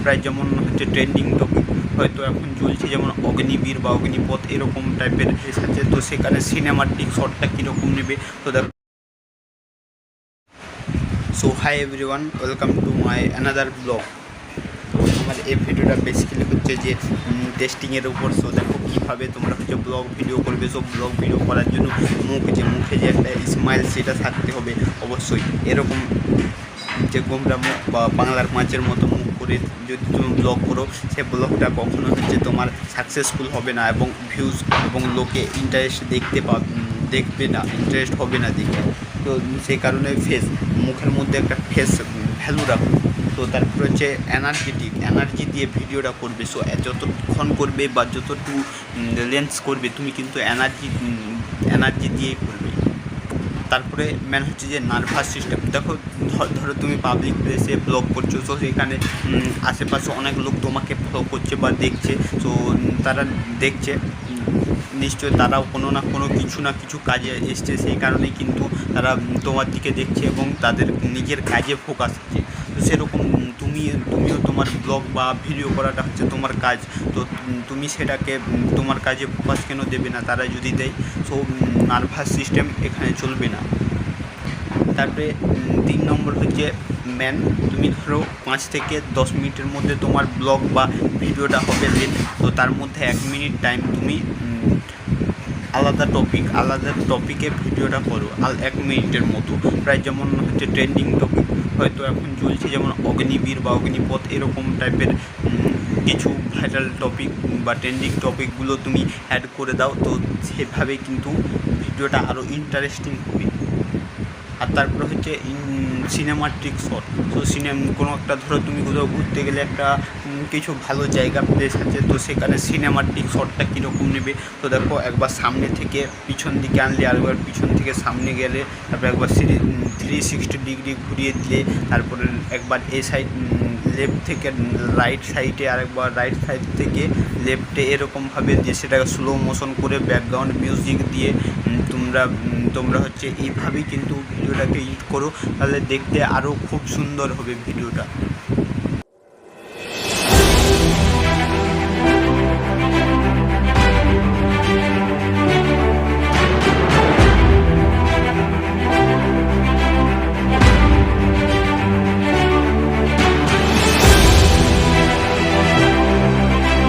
প্রায় যেমন হচ্ছে ট্রেন্ডিং টপিক হয়তো এখন চলছে, যেমন অগ্নিবীর বা অগ্নিপথ এরকম টাইপের এসেছে। তো সেখানে সিনেমাটিক শটটা কীরকম নেবে। তো দেখো, so hi everyone, welcome to my another blog. তো আমার এই ভিডিওটা বেসিক্যালি হচ্ছে যে টেস্টিংয়ের উপর। সো দেখো কীভাবে তোমরা হচ্ছে ব্লগ ভিডিও করবে। সো ব্লগ ভিডিও করার জন্য মুখে যে একটা স্মাইল সেটা থাকতে হবে অবশ্যই। এরকম যে গোমরা মুখ বা বাংলার মাছের মতো মুখ করে যদি তুমি ব্লগ করো, সে ব্লগটা কখনো হচ্ছে তোমার সাকসেসফুল হবে না এবং ভিউজ এবং লোকে ইন্টারেস্ট দেখবে না, ইন্টারেস্ট হবে না দেখে। তো সেই কারণে মুখের মধ্যে একটা ফেস ভ্যালু রাখো। তো তারপর হচ্ছে এনার্জি দিয়ে ভিডিওটা করবে। সো যতক্ষণ করবে বা যতটুকু লেন্স করবে তুমি কিন্তু এনার্জি দিয়েই করবে। তারপরে মেন হচ্ছে যে নার্ভাস সিস্টেম। দেখো, ধরো তুমি পাবলিক প্লেসে ব্লগ করছো, তো সেখানে আশেপাশে অনেক লোক তোমাকে ফলো করছে বা দেখছে। তো তারা দেখছে, নিশ্চয়ই তারাও কোনো না কিছু কাজে এসছে, সেই কারণেই কিন্তু তারা তোমার দিকে দেখছে এবং তাদের নিজের কাজে ফোকাস আছে। তো সেরকম তুমিও তোমার ব্লগ বা ভিডিও করাটা হচ্ছে তোমার কাজ। তো তুমি সেটাকে তোমার কাজে ফোকাস কেন দেবে না তারা যদি দেয়। সো নার্ভাস সিস্টেম এখানে চলবে না। তারপরে 3 নম্বর হচ্ছে তুমি ধরো 5 থেকে 10 মিনিটের মধ্যে তোমার ব্লগ বা ভিডিওটা হবে লেট। তো তার মধ্যে 1 মিনিট টাইম তুমি আলাদা টপিকে ভিডিওটা করো 1 মিনিটের মতো। প্রায় যেমন হচ্ছে ট্রেন্ডিং টপিক হয়তো এখন চলছে, যেমন অগ্নিবীর বা অগ্নিপথ এরকম টাইপের কিছু ভাইরাল টপিক বা ট্রেন্ডিং টপিকগুলো তুমি অ্যাড করে দাও। তো সেভাবে কিন্তু ভিডিওটা আরও ইন্টারেস্টিং হবে। আর তারপরে হচ্ছে সিনেমাটিক শট। তো কোনো একটা ধরো তুমি কোথাও ঘুরতে গেলে একটা কিছু ভালো জায়গা প্লেস আছে, তো সেখানে সিনেমাটিক শটটা কীরকম নেবে। তো দেখো, একবার সামনে থেকে পিছন দিকে আনলে, আরেকবার পিছন থেকে সামনে গেলে, তারপরে একবার 360 ডিগ্রি ঘুরিয়ে দিলে, তারপরে একবার এই সাইড লেফট থেকে রাইট সাইডে, আরেকবার রাইট সাইড থেকে লেফটে, এরকমভাবে দিয়ে সেটাকে স্লো মোশন করে ব্যাকগ্রাউন্ড মিউজিক দিয়ে তোমরা হচ্ছে এইভাবেই কিন্তু ভিডিওটাকে এডিট করো, তাহলে দেখতে আরও খুব সুন্দর হবে ভিডিওটা।